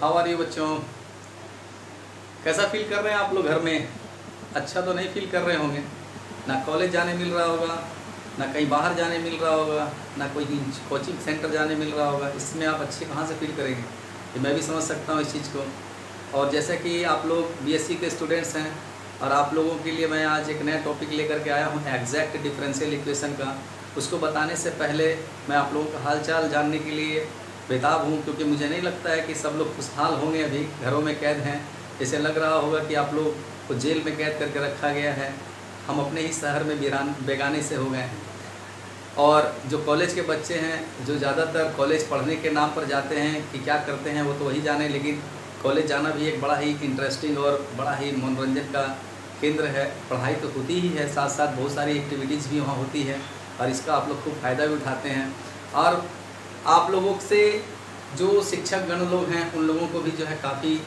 How are you बच्चों? कैसा feel कर रहे हैं आप लोग घर में? अच्छा तो नहीं फील कर रहे होंगे। ना कॉलेज जाने मिल रहा होगा, ना कहीं बाहर जाने मिल रहा होगा, ना कोई कोचिंग सेंटर जाने मिल रहा होगा। इसमें आप अच्छे कहाँ से फील करेंगे? ये मैं भी समझ सकता हूँ इस चीज़ को। और जैसा कि आप लोग बीएससी के स्टूडेंट्स हैं और आप लोगों के लिए मैं आज एक नया टॉपिक लेकर के आया हूँ एग्जैक्ट डिफरेंशियल इक्वेशन का। उसको बताने से पहले मैं आप लोगों का हालचाल जानने के लिए बेताब हूँ, क्योंकि मुझे नहीं लगता है कि सब लोग खुशहाल होंगे। अभी घरों में कैद हैं, जैसे लग रहा होगा कि आप लोग को जेल में कैद करके रखा गया है। हम अपने ही शहर में बेगाने से हो गए हैं। और जो कॉलेज के बच्चे हैं, जो ज़्यादातर कॉलेज पढ़ने के नाम पर जाते हैं, कि क्या करते हैं वो तो वही जाने, लेकिन कॉलेज जाना भी एक बड़ा ही इंटरेस्टिंग और बड़ा ही मनोरंजन का केंद्र है। पढ़ाई तो होती ही है, साथ साथ बहुत सारी एक्टिविटीज़ भी वहाँ होती है और इसका आप लोग खूब फ़ायदा भी उठाते हैं। और आप लोगों से जो शिक्षक गण लोग हैं उन लोगों को भी जो है काफ़ी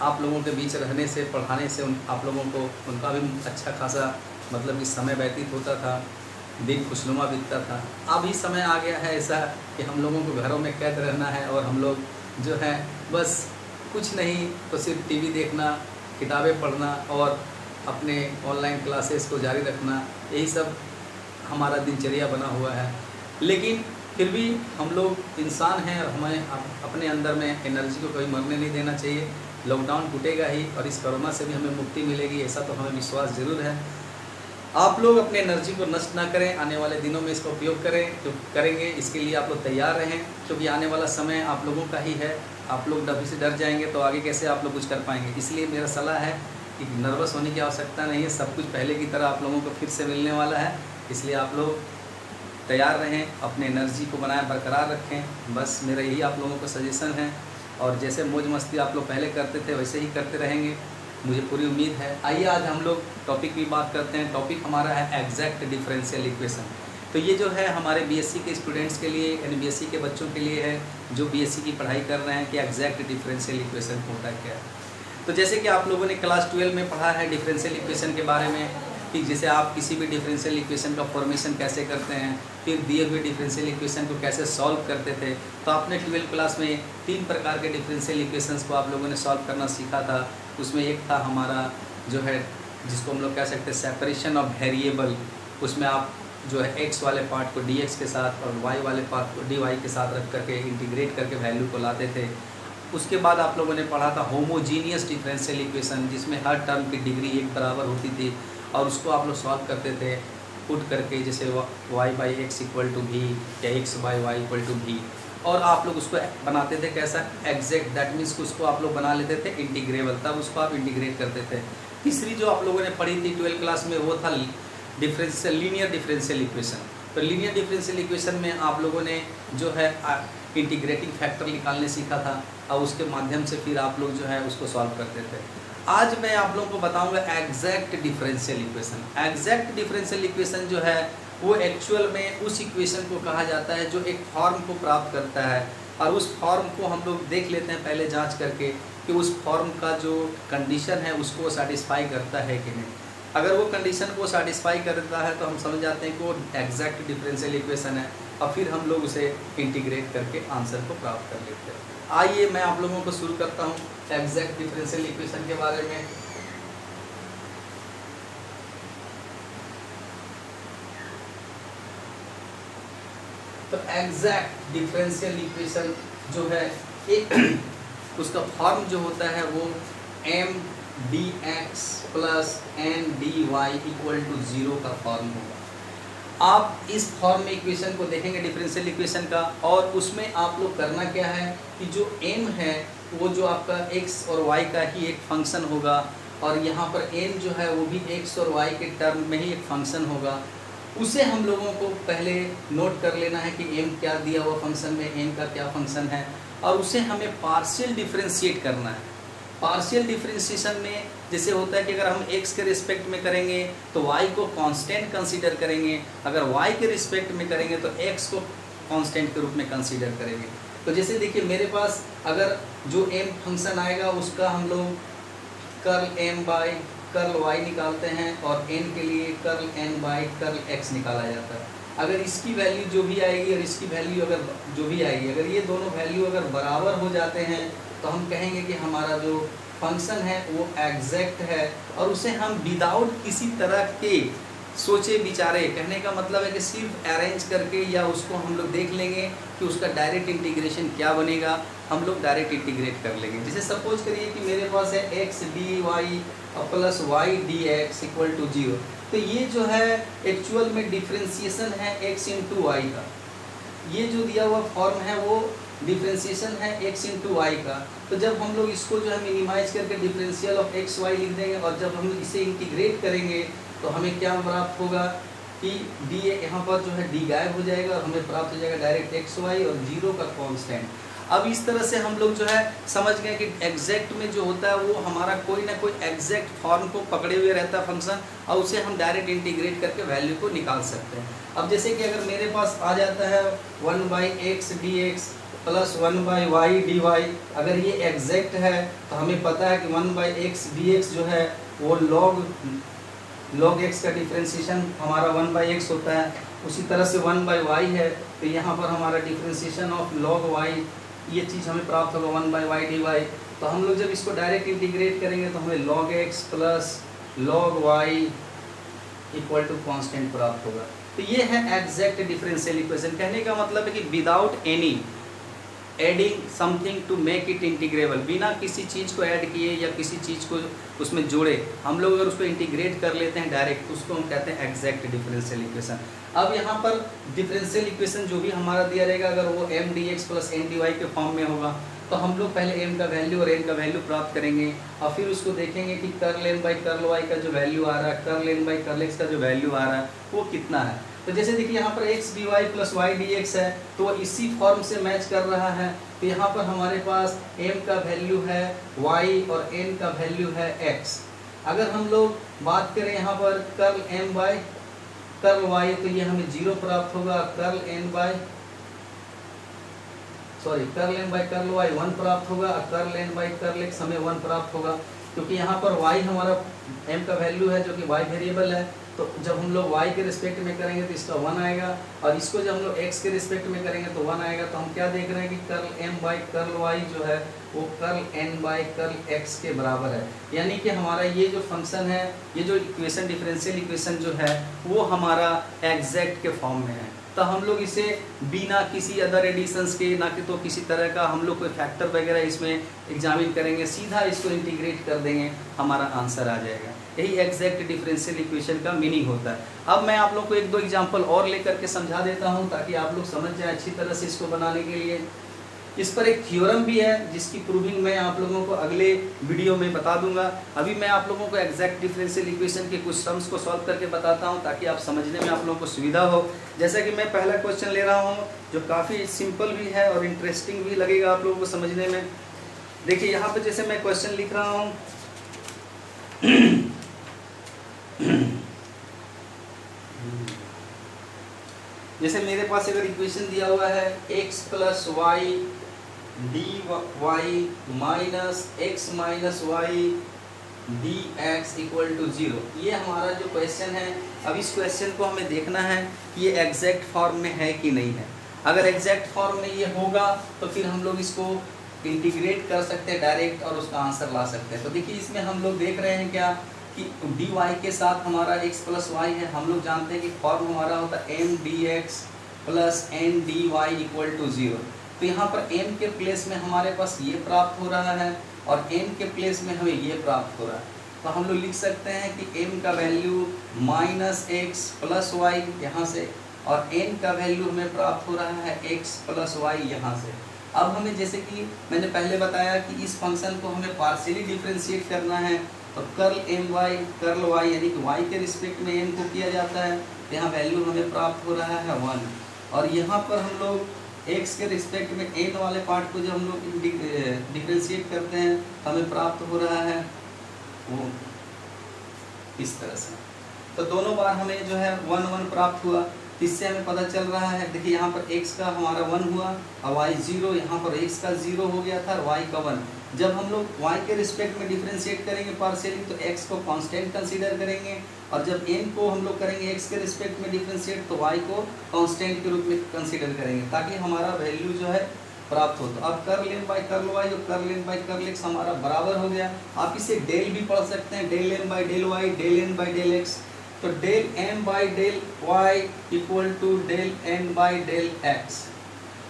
आप लोगों के बीच रहने से, पढ़ाने से आप लोगों को उनका भी अच्छा खासा मतलब कि समय व्यतीत होता था, दिन खुशनुमा बीतता था। अब ही समय आ गया है ऐसा कि हम लोगों को घरों में कैद रहना है और हम लोग जो है बस कुछ नहीं तो सिर्फ टीवी देखना, किताबें पढ़ना और अपने ऑनलाइन क्लासेस को जारी रखना, यही सब हमारा दिनचर्या बना हुआ है। लेकिन फिर भी हम लोग इंसान हैं और हमें अपने अंदर में एनर्जी को कभी मरने नहीं देना चाहिए। लॉकडाउन टूटेगा ही और इस कोरोना से भी हमें मुक्ति मिलेगी, ऐसा तो हमें विश्वास ज़रूर है। आप लोग अपने एनर्जी को नष्ट ना करें, आने वाले दिनों में इसका उपयोग करें। जो करेंगे इसके लिए आप लोग तैयार रहें, क्योंकि आने वाला समय आप लोगों का ही है। आप लोग अभी से डर जाएंगे तो आगे कैसे आप लोग कुछ कर पाएंगे। इसलिए मेरा सलाह है कि नर्वस होने की आवश्यकता नहीं है, सब कुछ पहले की तरह आप लोगों को फिर से मिलने वाला है। इसलिए आप लोग तैयार रहें, अपने एनर्जी को बनाए बरकरार रखें। बस मेरा यही आप लोगों को सजेशन है। और जैसे मौज मस्ती आप लोग पहले करते थे वैसे ही करते रहेंगे, मुझे पूरी उम्मीद है। आइए आज हम लोग टॉपिक की बात करते हैं। टॉपिक हमारा है एग्जैक्ट डिफरेंशियल इक्वेशन। तो ये जो है हमारे बीएससी के स्टूडेंट्स के लिए, यानी बीएससी के बच्चों के लिए है जो बीएससी की पढ़ाई कर रहे हैं कि एग्जैक्ट डिफरेंशियल इक्वेशन होता क्या है। तो जैसे कि आप लोगों ने क्लास 12 में पढ़ा है डिफरेंशियल इक्वेशन के बारे में, कि जैसे आप किसी भी डिफरेंशियल इक्वेशन का फॉर्मेशन कैसे करते हैं, फिर दिए हुए डिफरेंशियल इक्वेशन को कैसे सॉल्व करते थे। तो आपने 12th क्लास में 3 प्रकार के डिफरेंशियल इक्वेशंस को आप लोगों ने सॉल्व करना सीखा था। उसमें एक था हमारा जो है जिसको हम लोग कह सकते हैं सेपरेशन ऑफ वेरिएबल। उसमें आप जो है x वाले पार्ट को dx के साथ और y वाले पार्ट को dy के साथ रख करके इंटीग्रेट करके वैल्यू को लाते थे। उसके बाद आप लोगों ने पढ़ा था होमोजीनियस डिफरेंशियल इक्वेशन, जिसमें हर टर्म की डिग्री एक बराबर होती थी और उसको आप लोग सॉल्व करते थे पुट करके, जैसे y/x = v या x/y = v। और आप लोग उसको बनाते थे कैसा, एग्जैक्ट, दैट मीन्स उसको आप लोग बना लेते थे इंटीग्रेबल, तब उसको आप इंटीग्रेट करते थे। तीसरी जो आप लोगों ने पढ़ी थी 12th क्लास में वो था लीनियर डिफरेंशियल इक्वेशन। तो लीनियर डिफरेंशियल इक्वेशन में आप लोगों ने जो है इंटीग्रेटिंग फैक्टर निकालने सीखा था और उसके माध्यम से फिर आप लोग जो है उसको सॉल्व करते थे। आज मैं आप लोगों को बताऊंगा exact differential equation. Exact differential equation जो है वो एक्चुअल में उस इक्वेशन को कहा जाता है जो एक फॉर्म को प्राप्त करता है, और उस फॉर्म को हम लोग देख लेते हैं पहले जांच करके कि उस फॉर्म का जो कंडीशन है उसको सेटिस्फाई करता है कि नहीं। अगर वो कंडीशन को सेटिस्फाई करता है तो हम समझ जाते हैं कि वो एग्जैक्ट डिफरेंशियल इक्वेशन है, और फिर हम लोग उसे इंटीग्रेट करके आंसर को प्राप्त कर लेते हैं। आइए मैं आप लोगों को शुरू करता हूँ एग्जैक्ट डिफरेंशियल इक्वेशन के बारे में। तो एग्जैक्ट डिफरेंशियल इक्वेशन जो है एक उसका फॉर्म जो होता है वो mdx + ndy = 0 का फॉर्म होगा। आप इस फॉर्म में इक्वेशन को देखेंगे डिफरेंशियल इक्वेशन का, और उसमें आप लोग करना क्या है कि जो m है वो जो आपका x और y का ही एक फंक्शन होगा, और यहाँ पर n जो है वो भी x और y के टर्म में ही एक फंक्शन होगा। उसे हम लोगों को पहले नोट कर लेना है कि m क्या दिया हुआ फंक्शन में, n का क्या फंक्शन है, और उसे हमें पार्शियल डिफरेंशिएट करना है। पार्शियल डिफरेंशिएशन में जैसे होता है कि अगर हम x के रिस्पेक्ट में करेंगे तो y को कांस्टेंट कंसीडर करेंगे, अगर y के रिस्पेक्ट में करेंगे तो x को कांस्टेंट के रूप में कंसीडर करेंगे। तो जैसे देखिए मेरे पास अगर जो m फंक्शन आएगा उसका हम लोग कर्ल m/कर्ल y निकालते हैं, और n के लिए कर्ल n/कर्ल x निकाला जाता है। अगर इसकी वैल्यू जो भी आएगी और इसकी वैल्यू अगर जो भी आएगी, अगर ये दोनों वैल्यू अगर बराबर हो जाते हैं तो हम कहेंगे कि हमारा जो फंक्शन है वो एग्जैक्ट है, और उसे हम विदाउट किसी तरह के सोचे विचारे, कहने का मतलब है कि सिर्फ अरेंज करके या उसको हम लोग देख लेंगे कि उसका डायरेक्ट इंटीग्रेशन क्या बनेगा, हम लोग डायरेक्ट इंटीग्रेट कर लेंगे। जैसे सपोज करिए कि मेरे पास है x d y plus y d x equal to 0, तो ये जो है एक्चुअल में डिफ्रेंसिएशन है x इंटू वाई का। ये जो दिया हुआ फॉर्म है वो डिफ्रेंसिएशन है x इंटू वाई का। तो जब हम लोग इसको जो है मिनिमाइज करके डिफरेंशियल ऑफ एक्स वाई लिख देंगे, और जब हम इसे इंटीग्रेट करेंगे तो हमें क्या प्राप्त होगा कि डी यहाँ पर जो है डी गायब हो जाएगा और हमें प्राप्त हो जाएगा डायरेक्ट एक्स वाई और 0 का कांस्टेंट। अब इस तरह से हम लोग जो है समझ गए कि एग्जैक्ट में जो होता है वो हमारा कोई ना कोई एग्जैक्ट फॉर्म को पकड़े हुए रहता है फंक्शन, और उसे हम डायरेक्ट इंटीग्रेट करके वैल्यू को निकाल सकते हैं। अब जैसे कि अगर मेरे पास आ जाता है 1/x dx plus 1/y dy, अगर ये एग्जैक्ट है तो हमें पता है कि 1/x dx जो है वो log x का डिफ्रेंशिएशन हमारा 1/x होता है। उसी तरह से 1/y है तो यहाँ पर हमारा डिफ्रेंशिएशन ऑफ log y, ये चीज़ हमें प्राप्त होगा 1/y dy। तो हम लोग जब इसको डायरेक्ट इंटीग्रेट करेंगे तो हमें log x plus log y equal to constant प्राप्त होगा। तो ये है एग्जैक्ट डिफरेंशियल इक्वेशन। कहने का मतलब है कि without any adding something to make it integrable, बिना किसी चीज़ को ऐड किए या किसी चीज़ को उसमें जोड़े हम लोग अगर उसको इंटीग्रेट कर लेते हैं डायरेक्ट, उसको हम कहते हैं एग्जैक्ट डिफरेंशियल इक्वेशन। अब यहाँ पर डिफरेंशियल इक्वेशन जो भी हमारा दिया रहेगा, अगर वो m d x plus n d y के फॉर्म में होगा तो हम लोग पहले एम का वैल्यू और एन का वैल्यू प्राप्त करेंगे, और फिर उसको देखेंगे कि curl n by curl y का जो वैल्यू आ रहा है, curl n by curl x का जो वैल्यू आ रहा है वो कितना है। तो जैसे देखिए यहाँ पर x d y plus y d x है तो इसी फॉर्म से मैच कर रहा है। तो यहाँ पर हमारे पास m का वैल्यू है y और n का वैल्यू है x। अगर हम लोग बात करें यहाँ पर curl m by curl y तो ये हमें 0 प्राप्त होगा, curl m by curl y 1 प्राप्त होगा, और curl n by curl x हमें 1 प्राप्त होगा, क्योंकि यहाँ पर y हमारा m का वैल्यू है जो कि y वेरिएबल है। तो जब हम लोग y के रिस्पेक्ट में करेंगे तो इसका 1 आएगा, और इसको जब हम लोग x के रिस्पेक्ट में करेंगे तो 1 आएगा। तो हम क्या देख रहे हैं कि curl m by curl y जो है वो curl n by curl x के बराबर है। यानी कि हमारा ये जो फंक्शन है, ये जो इक्वेशन डिफरेंशियल इक्वेशन जो है वो हमारा एग्जैक्ट के फॉर्म में है। तो हम लोग इसे बिना किसी अदर एडिशंस के, ना कि तो किसी तरह का हम लोग कोई फैक्टर वगैरह इसमें एग्जामिन करेंगे, सीधा इसको इंटीग्रेट कर देंगे, हमारा आंसर आ जाएगा। यही एग्जैक्ट डिफरेंशियल इक्वेशन का मीनिंग होता है। अब मैं आप लोग को 1-2 एग्जांपल और लेकर के समझा देता हूं ताकि आप लोग समझ जाएं अच्छी तरह से इसको बनाने के लिए। इस पर एक थ्योरम भी है जिसकी प्रूविंग मैं आप लोगों को अगले वीडियो में बता दूंगा। अभी मैं आप लोगों को एग्जैक्ट डिफरेंशियल इक्वेशन के कुछ सम्स को सॉल्व करके बताता हूं ताकि आप समझने में आप लोगों को सुविधा हो। जैसा कि मैं पहला क्वेश्चन ले रहा हूं जो काफ़ी सिंपल भी है और इंटरेस्टिंग भी लगेगा आप लोगों को समझने में। देखिए यहाँ पर जैसे मैं क्वेश्चन लिख रहा हूँ जैसे मेरे पास अगर इक्वेशन दिया हुआ है x plus y d y minus x minus y d x equal to 0, ये हमारा जो क्वेश्चन है। अब इस क्वेश्चन को हमें देखना है कि ये एग्जैक्ट फॉर्म में है कि नहीं है। अगर एग्जैक्ट फॉर्म में ये होगा तो फिर हम लोग इसको इंटीग्रेट कर सकते हैं डायरेक्ट और उसका आंसर ला सकते हैं। तो देखिए इसमें हम लोग देख रहे हैं क्या कि डी वाई के साथ हमारा x प्लस वाई है। हम लोग जानते हैं कि फॉर्म हमारा होता है m d x plus n d y equal to 0। तो यहाँ पर m के प्लेस में हमारे पास ये प्राप्त हो रहा है और n के प्लेस में हमें ये प्राप्त हो रहा है। तो हम लोग लिख सकते हैं कि m का value minus x plus y यहाँ से, और n का वैल्यू हमें प्राप्त हो रहा है x प्लस वाई यहाँ से। अब हमें जैसे कि मैंने पहले बताया कि इस फंक्शन को हमें पार्शियली डिफ्रेंशिएट करना है, तो curl m y curl y यानी कि y के रिस्पेक्ट में m को किया जाता है। तो यहाँ वैल्यू हमें प्राप्त हो रहा है 1, और यहाँ पर हम लोग x के रिस्पेक्ट में n वाले पार्ट को जब हम लोग डिफ्रेंशिएट करते हैं तो हमें प्राप्त हो रहा है वो इस तरह से। तो दोनों बार हमें जो है 1 प्राप्त हुआ। इससे हमें पता चल रहा है, देखिए यहाँ पर x का हमारा 1 हुआ और y 0, यहाँ पर x का 0 हो गया था और y का 1। जब हम लोग y के रिस्पेक्ट में डिफ्रेंशिएट करेंगे पार्शियली तो x को कांस्टेंट कंसीडर करेंगे, और जब n को हम लोग करेंगे x के रिस्पेक्ट में डिफ्रेंशिएट तो y को कांस्टेंट के रूप में कंसीडर करेंगे, ताकि हमारा वैल्यू जो है प्राप्त हो। तो अब curl m by curl y और curl n by curl x हमारा बराबर हो गया। आप इसे डेल भी पढ़ सकते हैं, del m by del y, del n by del x। तो del m by del y equal to del n by del x।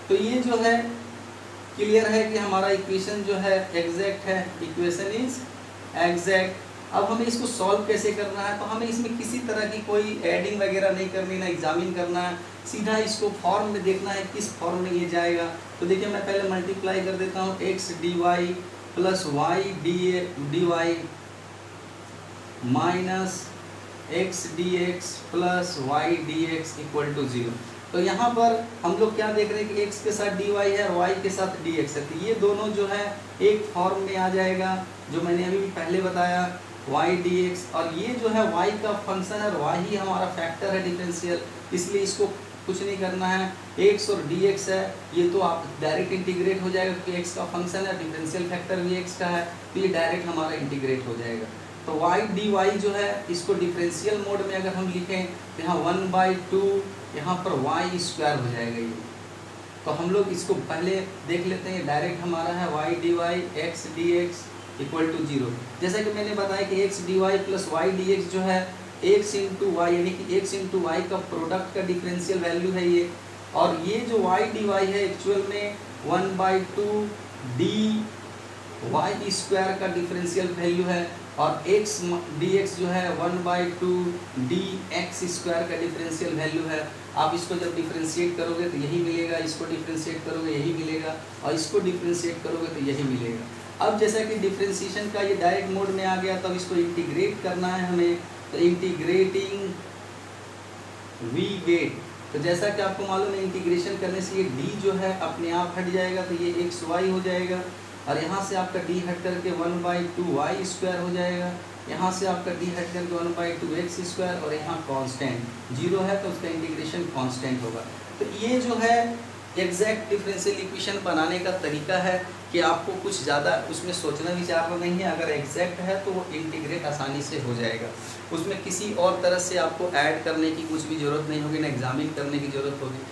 तो ये जो है क्लियर है कि हमारा इक्वेशन जो है एग्जैक्ट है, इक्वेशन इज एग्जैक्ट। अब हमें इसको सॉल्व कैसे करना है, तो हमें इसमें किसी तरह की कोई एडिंग वगैरह नहीं करनी, ना एग्जामिन करना है, सीधा इसको फॉर्म में देखना है किस फॉर्म में ये जाएगा। तो देखिए मैं पहले मल्टीप्लाई कर देता हूँ, x dy plus y dy minus x dx plus y dx equal to 0। तो यहाँ पर हम लोग क्या देख रहे हैं कि x के साथ dy है और y के साथ dx है, तो ये दोनों जो है एक फॉर्म में आ जाएगा जो मैंने अभी पहले बताया, y dx। और ये जो है y का फंक्शन है और y ही हमारा फैक्टर है डिफरेंशियल, इसलिए इसको कुछ नहीं करना है। x और dx है, ये तो आप डायरेक्ट इंटीग्रेट हो जाएगा क्योंकि x का फंक्शन है, डिफरेंशियल फैक्टर भी x का है, तो ये डायरेक्ट हमारा इंटीग्रेट हो जाएगा। तो y dy जो है इसको डिफरेंशियल मोड में अगर हम लिखें तो यहाँ 1/2 यहाँ पर y स्क्वायर हो जाएगा ये। तो हम लोग इसको पहले देख लेते हैं, डायरेक्ट हमारा है y dy x dx equal to 0। जैसा कि मैंने बताया कि x dy plus y dx जो है x इंटू वाई, यानी कि x इंटू वाई का प्रोडक्ट का डिफरेंशियल वैल्यू है ये। और ये जो y dy है एक्चुअल में 1/2 dy स्क्वायर का डिफरेंशियल वैल्यू है, और x dx जो है 1/2 dx स्क्वायर का डिफरेंशियल वैल्यू है। आप इसको जब डिफरेंशिएट करोगे तो यही मिलेगा, इसको डिफरेंशिएट करोगे यही मिलेगा, और इसको डिफरेंशिएट करोगे तो यही मिलेगा। अब जैसा कि डिफरेंशिएशन का ये डायरेक्ट मोड में आ गया, तब इसको इंटीग्रेट करना है हमें, तो इंटीग्रेटिंग वी गेट। तो जैसा कि आपको मालूम है इंटीग्रेशन करने से ये d जो है अपने आप हट जाएगा, तो ये xy हो जाएगा, और यहाँ से आपका d हट करके 1/2 y स्क्वायर हो जाएगा, यहाँ से आपका d हट करके 1/2 x स्क्वायर, और यहाँ कांस्टेंट 0 है तो उसका इंटीग्रेशन कांस्टेंट होगा। तो ये जो है एग्जैक्ट डिफरेंशियल इक्वेशन बनाने का तरीका है कि आपको कुछ ज़्यादा उसमें सोचना विचारना नहीं है। अगर एग्जैक्ट है तो वो इंटीग्रेट आसानी से हो जाएगा, उसमें किसी और तरह से आपको ऐड करने की कुछ भी ज़रूरत नहीं होगी, ना एग्जामिन करने की ज़रूरत होगी।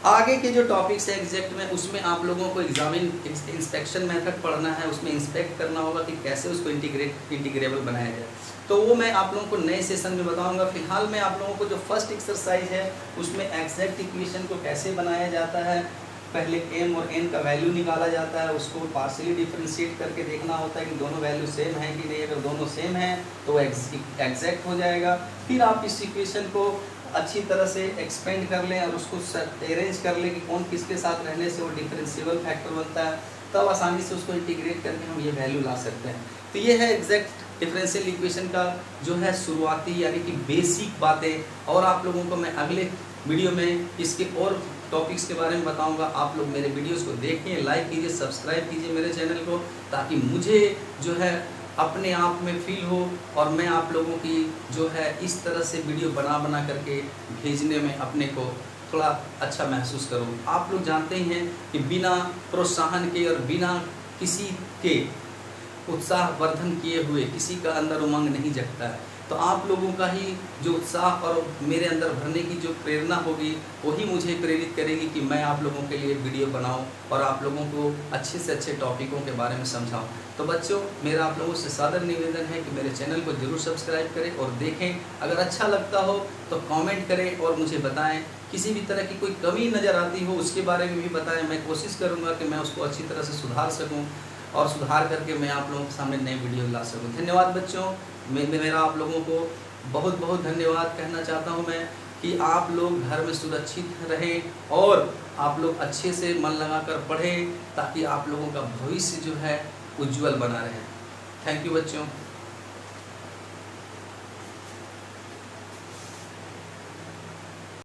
आगे के जो टॉपिक्स है एग्जैक्ट में, उसमें आप लोगों को इंस्पेक्शन मेथड पढ़ना है, उसमें इंस्पेक्ट करना होगा कि कैसे उसको इंटीग्रेबल बनाया जाए। तो वो मैं आप लोगों को नए सेशन में बताऊंगा। फिलहाल मैं आप लोगों को जो फर्स्ट एक्सरसाइज है उसमें एग्जैक्ट इक्वेशन को कैसे बनाया जाता है, पहले m और n का वैल्यू निकाला जाता है, उसको पार्शियली डिफरेंशिएट करके देखना होता है कि दोनों वैल्यू सेम है कि नहीं। अगर दोनों सेम है तो एग्जैक्ट हो जाएगा। फिर आप इस इक्वेशन को अच्छी तरह से एक्सपेंड कर लें और उसको अरेंज कर लें कि कौन किसके साथ रहने से वो डिफरेंशिएबल फैक्टर बनता है, तब आसानी से उसको इंटीग्रेट करके हम ये वैल्यू ला सकते हैं। तो ये है एग्जैक्ट डिफरेंशियल इक्वेशन का जो है शुरुआती यानी कि बेसिक बातें, और आप लोगों को मैं अगले वीडियो में इसके और टॉपिक्स के बारे में बताऊंगा। आप लोग मेरे वीडियोस को देखिए, लाइक कीजिए, सब्सक्राइब कीजिए मेरे चैनल को, ताकि मुझे जो है अपने आप में फील हो और मैं आप लोगों की जो है इस तरह से वीडियो बना करके भेजने में अपने को थोड़ा अच्छा महसूस करूं। आप लोग जानते ही हैं कि बिना प्रोत्साहन के और बिना किसी के उत्साह वर्धन किए हुए किसी का अंदर उमंग नहीं जगता है। तो आप लोगों का ही जो उत्साह और मेरे अंदर भरने की जो प्रेरणा होगी वही मुझे प्रेरित करेगी कि मैं आप लोगों के लिए वीडियो बनाऊं और आप लोगों को अच्छे से अच्छे टॉपिकों के बारे में समझाऊं। तो बच्चों, मेरा आप लोगों से सादर निवेदन है कि मेरे चैनल को ज़रूर सब्सक्राइब करें और देखें। अगर अच्छा लगता हो तो कमेंट करें और मुझे बताएं। किसी भी तरह की कोई कमी नज़र आती हो उसके बारे में भी बताएं। मैं कोशिश करूँगा कि मैं उसको अच्छी तरह से सुधार सकूँ और सुधार करके मैं आप लोगों के सामने नए वीडियो ला सकूँ। धन्यवाद बच्चों। मेरा आप लोगों को बहुत बहुत धन्यवाद कहना चाहता हूँ मैं कि आप लोग घर में सुरक्षित रहें और आप लोग अच्छे से मन लगाकर पढ़ें, ताकि आप लोगों का भविष्य जो है उज्जवल बना रहे। थैंक यू बच्चों।